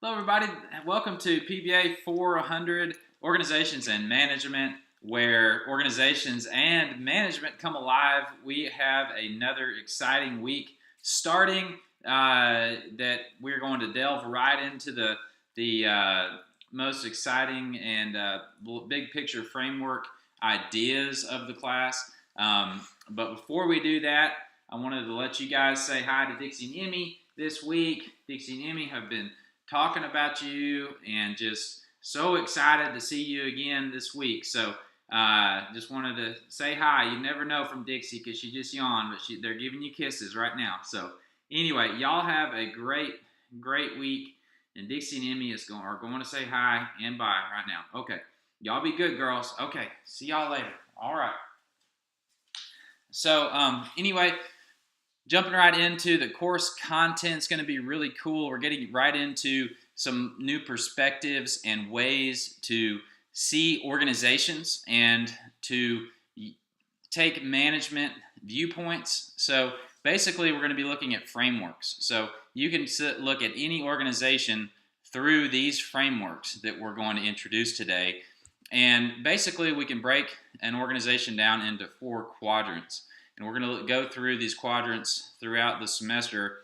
Hello, everybody. Welcome to PBA 400 Organizations and Management, where organizations and management come alive. We have another exciting week starting that we're going to delve right into the most exciting and big picture framework ideas of the class. But before we do that, I wanted to let you guys say hi to Dixie and Emmy this week. Dixie and Emmy have been talking about you and just so excited to see you again this week. So just wanted to say hi. You never know from Dixie because she just yawned, but they're giving you kisses right now. So anyway, y'all have a great week. And Dixie and Emmy are going to say hi and bye right now. Okay. Y'all be good, girls. Okay. See y'all later. All right. So anyway, jumping right into the course content is going to be really cool. We're getting right into some new perspectives and ways to see organizations and to take management viewpoints. So basically, we're going to be looking at frameworks. So you can look at any organization through these frameworks that we're going to introduce today. And basically, we can break an organization down into 4 quadrants. And we're going to go through these quadrants throughout the semester,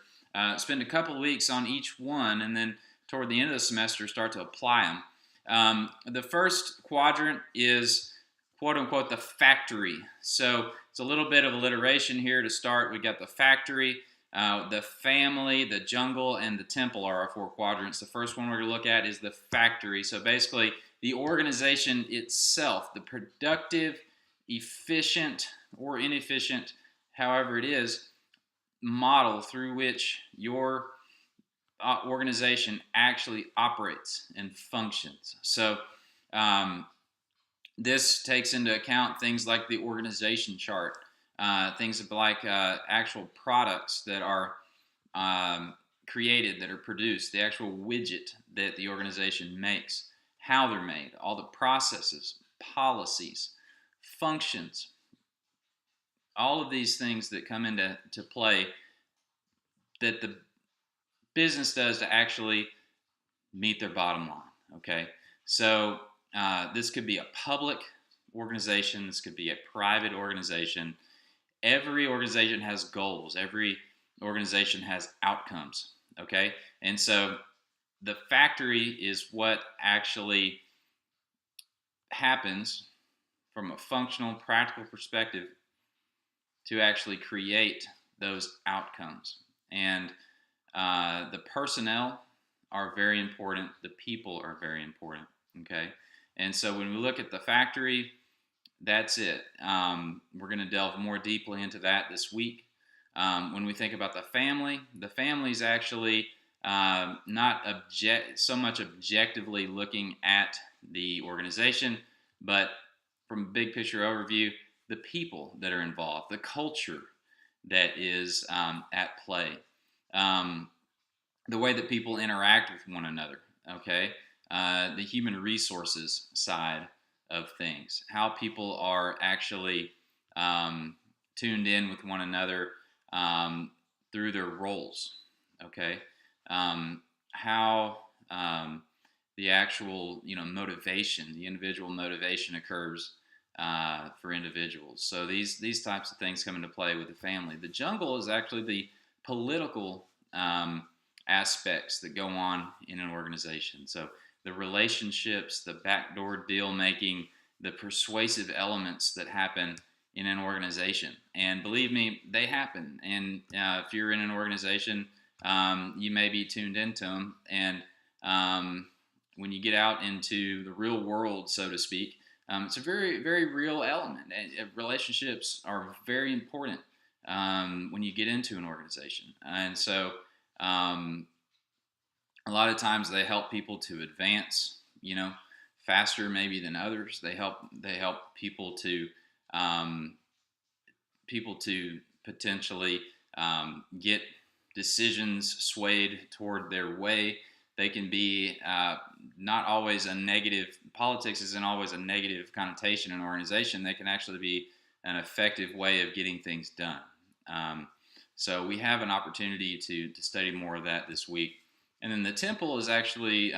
spend a couple of weeks on each one, and then toward the end of the semester, start to apply them. The first quadrant is, quote unquote, the factory. So it's a little bit of alliteration here to start. We got the factory, the family, the jungle, and the temple are our 4 quadrants. The first one we're going to look at is the factory. So basically, the organization itself, the productive, efficient, or inefficient, however it is, model through which your organization actually operates and functions. So this takes into account things like the organization chart, things like actual products that are created, that are produced, the actual widget that the organization makes, how they're made, all the processes, policies, functions, all of these things that come into play that the business does to actually meet their bottom line. Okay, so this could be a public organization, this could be a private organization. Every organization has goals, every organization has outcomes. Okay, and so the factory is what actually happens from a functional, practical perspective to actually create those outcomes. And the personnel are very important. The people are very important. Okay, and so when we look at the factory, that's it. We're going to delve more deeply into that this week. When we think about the family is actually not so much objectively looking at the organization, but from a big picture overview, the people that are involved, the culture that is at play, the way that people interact with one another, okay? The human resources side of things, how people are actually tuned in with one another through their roles, okay? How the actual, motivation, the individual motivation occurs for individuals. So these types of things come into play with the family. The jungle is actually the political aspects that go on in an organization. So the relationships, the backdoor deal making, the persuasive elements that happen in an organization. And believe me, they happen. And if you're in an organization, you may be tuned into them. And when you get out into the real world, so to speak, it's a very, very real element. And relationships are very important when you get into an organization. And so a lot of times they help people to advance, faster maybe than others. They help people to potentially get decisions swayed toward their way. They can be not always a negative. Politics isn't always a negative connotation in an organization. They can actually be an effective way of getting things done. So we have an opportunity to study more of that this week. And then the temple is actually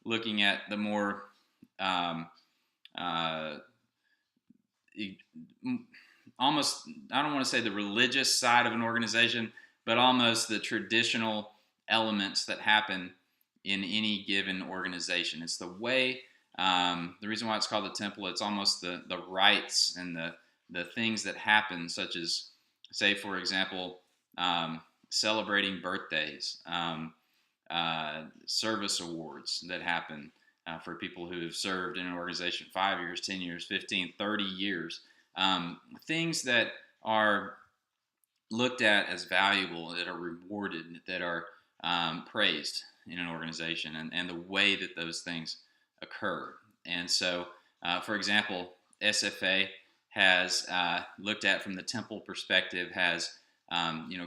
looking at the more um, uh, almost, I don't want to say the religious side of an organization, but almost the traditional elements that happen in any given organization. It's the way, the reason why it's called the temple, it's almost the rites and the things that happen, such as, say, for example, celebrating birthdays, service awards that happen for people who have served in an organization 5 years, 10 years, 15, 30 years. Things that are looked at as valuable, that are rewarded, that are praised in an organization, and the way that those things occur. And so, for example, SFA has looked at from the temple perspective, has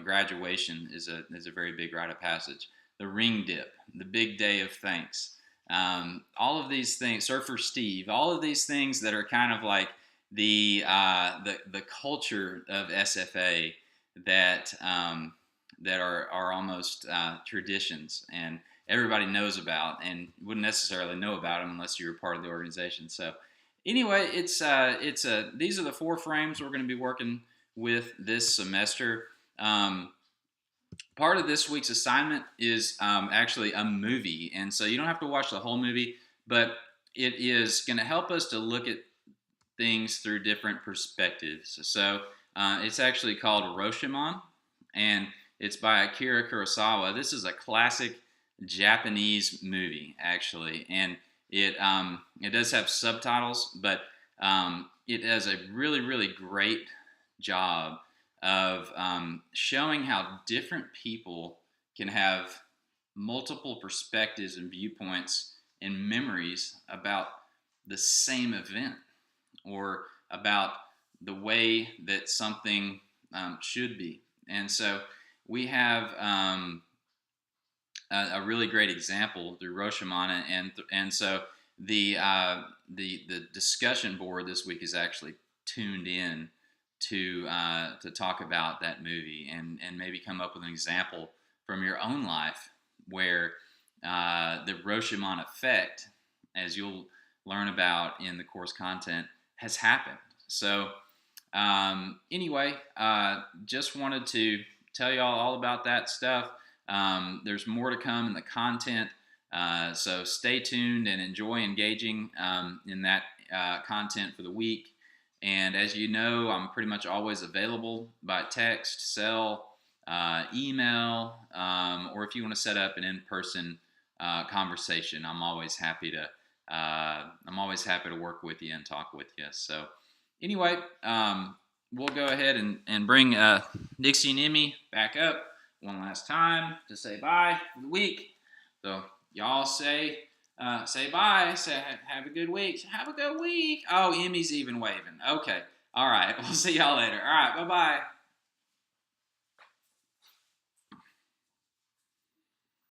graduation is a very big rite of passage. The ring dip, the big day of thanks, all of these things, Surfer Steve, all of these things that are kind of like the culture of SFA that that are almost traditions, and everybody knows about, and wouldn't necessarily know about them unless you're part of the organization. So anyway, these are the 4 frames we're going to be working with this semester. Part of this week's assignment is actually a movie, and so you don't have to watch the whole movie, but it is going to help us to look at things through different perspectives. So it's actually called Rashomon, and it's by Akira Kurosawa. This is a classic Japanese movie, actually, and it does have subtitles, but it does a really, really great job of showing how different people can have multiple perspectives and viewpoints and memories about the same event, or about the way that something should be. And so we have a really great example through Rashomon, and so the discussion board this week is actually tuned in to talk about that movie, and maybe come up with an example from your own life where the Rashomon effect, as you'll learn about in the course content, has happened. So anyway, just wanted to tell you all about that stuff. There's more to come in the content, so stay tuned and enjoy engaging in that content for the week. And as you know, I'm pretty much always available by text, cell, email, or if you want to set up an in-person conversation, I'm always happy to work with you and talk with you. So anyway, we'll go ahead and bring Dixie and Emmy back up one last time to say bye for the week. So y'all say bye. Say have a good week. Have a good week. Oh, Emmy's even waving. Okay. All right. We'll see y'all later. All right. Bye-bye.